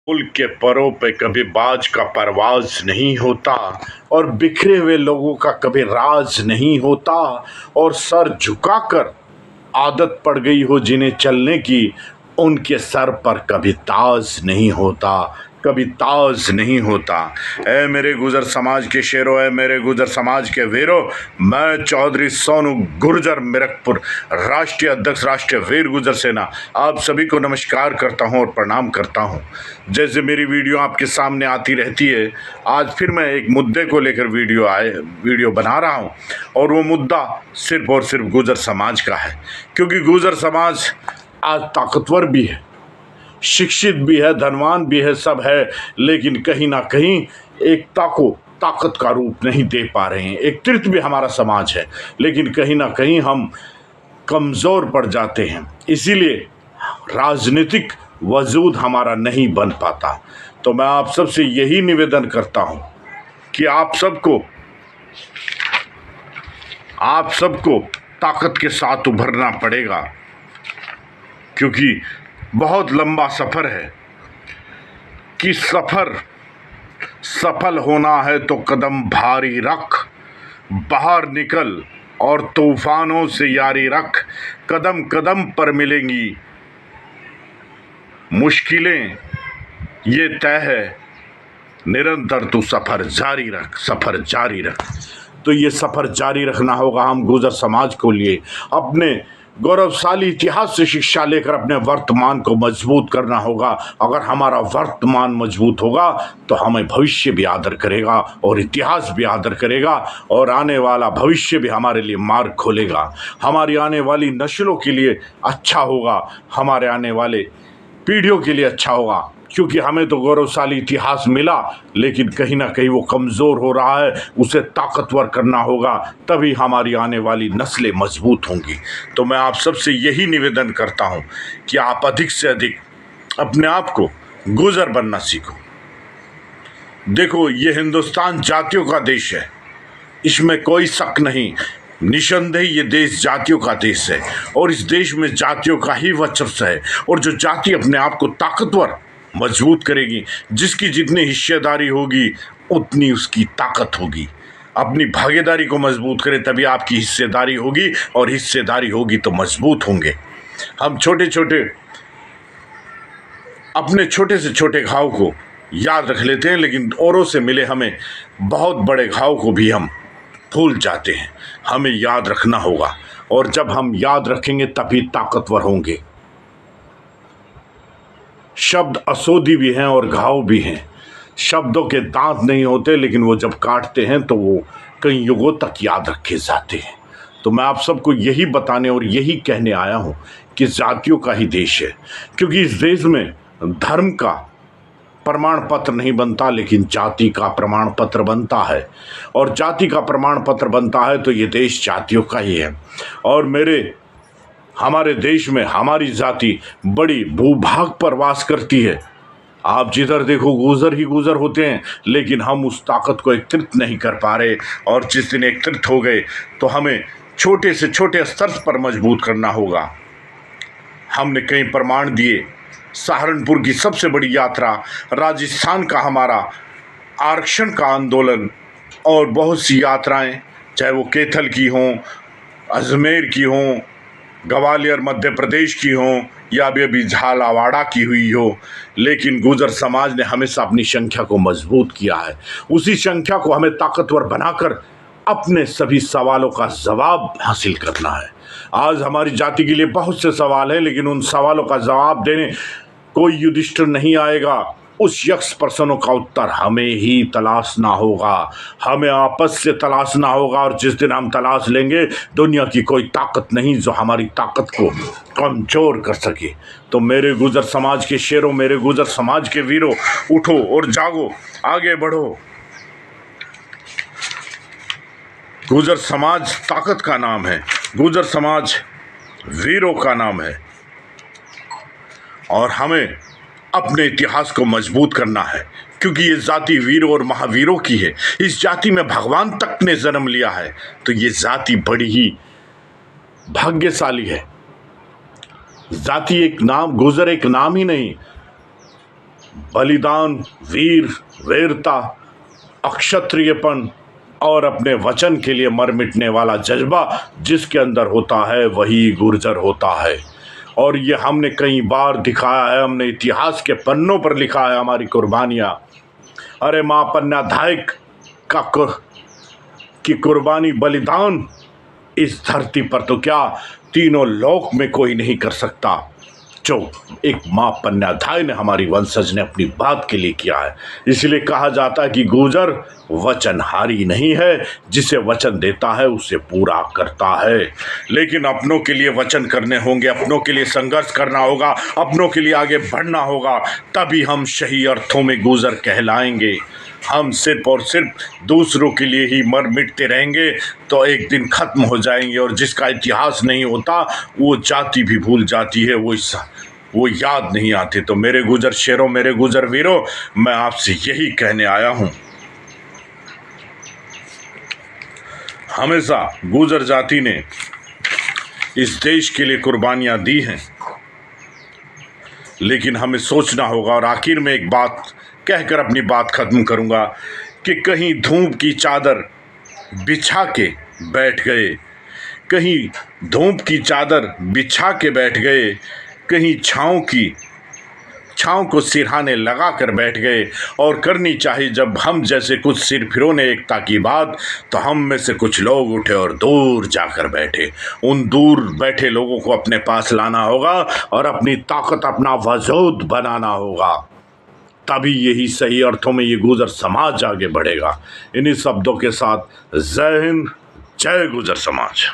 पुल के परों पे कभी बाज का परवाज नहीं होता और बिखरे हुए लोगों का कभी राज नहीं होता। और सर झुकाकर आदत पड़ गई हो जिन्हें चलने की, उनके सर पर कभी ताज नहीं होता, कभी ताज नहीं होता। ऐ मेरे गुजर समाज के शेरों, ऐ मेरे गुजर समाज के वीरों, मैं चौधरी सोनू गुर्जर मिरकपुर, राष्ट्रीय अध्यक्ष राष्ट्रीय वीर गुजर सेना, आप सभी को नमस्कार करता हूं और प्रणाम करता हूं। जैसे मेरी वीडियो आपके सामने आती रहती है, आज फिर मैं एक मुद्दे को लेकर वीडियो बना रहा हूं और वो मुद्दा सिर्फ और सिर्फ गुजर समाज का है। क्योंकि गुजर समाज आज ताकतवर भी है, शिक्षित भी है, धनवान भी है, सब है, लेकिन कहीं ना कहीं एकता को ताकत का रूप नहीं दे पा रहे हैं। एकत्रित भी हमारा समाज है, लेकिन कहीं ना कहीं हम कमज़ोर पड़ जाते हैं, इसीलिए राजनीतिक वजूद हमारा नहीं बन पाता। तो मैं आप सबसे यही निवेदन करता हूं कि आप सबको ताकत के साथ उभरना पड़ेगा, क्योंकि बहुत लंबा सफ़र है। कि सफल होना है तो कदम भारी रख, बाहर निकल और तूफानों से यारी रख, कदम कदम पर मिलेंगी मुश्किलें, ये तय है, निरंतर तू सफ़र जारी रख। तो ये सफ़र जारी रखना होगा हम गुजर समाज को लिए, अपने गौरवशाली इतिहास से शिक्षा लेकर अपने वर्तमान को मजबूत करना होगा। अगर हमारा वर्तमान मजबूत होगा तो हमें भविष्य भी आदर करेगा और इतिहास भी आदर करेगा, और आने वाला भविष्य भी हमारे लिए मार्ग खोलेगा। हमारी आने वाली नस्लों के लिए अच्छा होगा, हमारे आने वाले पीढ़ियों के लिए अच्छा होगा, क्योंकि हमें तो गौरवशाली इतिहास मिला, लेकिन कहीं ना कहीं वो कमज़ोर हो रहा है। उसे ताकतवर करना होगा, तभी हमारी आने वाली नस्लें मजबूत होंगी। तो मैं आप सबसे यही निवेदन करता हूँ कि आप अधिक से अधिक अपने आप को गुजर बनना सीखो। देखो, ये हिंदुस्तान जातियों का देश है, इसमें कोई शक नहीं। निसंदेह ये देश जातियों का देश है, और इस देश में जातियों का ही वर्चस्व है। और जो जाति अपने आप को ताकतवर मजबूत करेगी, जिसकी जितनी हिस्सेदारी होगी उतनी उसकी ताकत होगी। अपनी भागीदारी को मजबूत करें, तभी आपकी हिस्सेदारी होगी, और हिस्सेदारी होगी तो मजबूत होंगे। हम अपने छोटे से छोटे घाव को याद रख लेते हैं, लेकिन औरों से मिले हमें बहुत बड़े घाव को भी हम भूल जाते हैं। हमें याद रखना होगा, और जब हम याद रखेंगे तभी ताकतवर होंगे। शब्द असोदी भी हैं और घाव भी हैं। शब्दों के दांत नहीं होते, लेकिन वो जब काटते हैं तो वो कई युगों तक याद रखे जाते हैं। तो मैं आप सबको यही बताने और यही कहने आया हूँ कि जातियों का ही देश है, क्योंकि इस देश में धर्म का प्रमाण पत्र नहीं बनता, लेकिन जाति का प्रमाण पत्र बनता है। और जाति का प्रमाण पत्र बनता है तो ये देश जातियों का ही है। और हमारे देश में हमारी जाति बड़ी भूभाग पर वास करती है। आप जिधर देखो गुजर ही गुजर होते हैं, लेकिन हम उस ताकत को एकत्रित नहीं कर पा रहे। और जिस दिन एकत्रित हो गए तो हमें छोटे से छोटे स्तर पर मजबूत करना होगा। हमने कई प्रमाण दिए, सहारनपुर की सबसे बड़ी यात्रा, राजस्थान का हमारा आरक्षण का आंदोलन, और बहुत सी यात्राएं, चाहे वो कैथल की हों, अजमेर की हों, ग्वालियर मध्य प्रदेश की हों, या अभी झालावाड़ा की हुई हो, लेकिन गुजर समाज ने हमेशा अपनी संख्या को मजबूत किया है। उसी संख्या को हमें ताकतवर बनाकर अपने सभी सवालों का जवाब हासिल करना है। आज हमारी जाति के लिए बहुत से सवाल हैं, लेकिन उन सवालों का जवाब देने कोई युधिष्ठिर नहीं आएगा। उस यक्ष प्रश्नों का उत्तर हमें ही तलाशना होगा, हमें आपस से तलाशना होगा। और जिस दिन हम तलाश लेंगे, दुनिया की कोई ताकत नहीं जो हमारी ताकत को कमजोर कर सके। तो मेरे गुजर समाज के शेरों, मेरे गुजर समाज के वीरों, उठो और जागो, आगे बढ़ो। गुजर समाज ताकत का नाम है, गुजर समाज वीरों का नाम है, और हमें अपने इतिहास को मजबूत करना है, क्योंकि ये जाति वीरों और महावीरों की है। इस जाति में भगवान तक ने जन्म लिया है, तो ये जाति बड़ी ही भाग्यशाली है। जाति एक नाम, गुजर एक नाम ही नहीं, बलिदान, वीर, वीरता, अक्षत्रियपन और अपने वचन के लिए मर मिटने वाला जज्बा जिसके अंदर होता है वही गुर्जर होता है। और ये हमने कई बार दिखाया है, हमने इतिहास के पन्नों पर लिखा है हमारी कुर्बानियाँ। अरे माँ पन्ना धायक की कुर्बानी, बलिदान इस धरती पर तो क्या तीनों लोक में कोई नहीं कर सकता जो एक माँ पन्नाधाय ने, हमारी वंशज ने अपनी बात के लिए किया है। इसलिए कहा जाता है कि गुर्जर वचनहारी नहीं है, जिसे वचन देता है उसे पूरा करता है। लेकिन अपनों के लिए वचन करने होंगे, अपनों के लिए संघर्ष करना होगा, अपनों के लिए आगे बढ़ना होगा, तभी हम सही अर्थों में गुर्जर कहलाएंगे। हम सिर्फ और सिर्फ दूसरों के लिए ही मर मिटते रहेंगे तो एक दिन खत्म हो जाएंगे। और जिसका इतिहास नहीं होता वो जाति भी भूल जाती है, वो याद नहीं आते। तो मेरे गुर्जर शेरों, मेरे गुर्जर वीरों, मैं आपसे यही कहने आया हूं, हमेशा गुर्जर जाति ने इस देश के लिए कुर्बानियां दी हैं, लेकिन हमें सोचना होगा। और आखिर में एक बात कहकर अपनी बात खत्म करूंगा कि कहीं धूप की चादर बिछा के बैठ गए, कहीं धूप की चादर बिछा के बैठ गए, कहीं छाँव को सिरहाने लगा कर बैठ गए। और करनी चाहिए जब हम जैसे कुछ सिरफिरों ने एकता की बात, तो हम में से कुछ लोग उठे और दूर जाकर बैठे। उन दूर बैठे लोगों को अपने पास लाना होगा और अपनी ताकत, अपना वजूद बनाना होगा, तभी यही सही अर्थों में ये गुर्जर समाज आगे बढ़ेगा। इन्हीं शब्दों के साथ जय हिंद, जय गुर्जर समाज।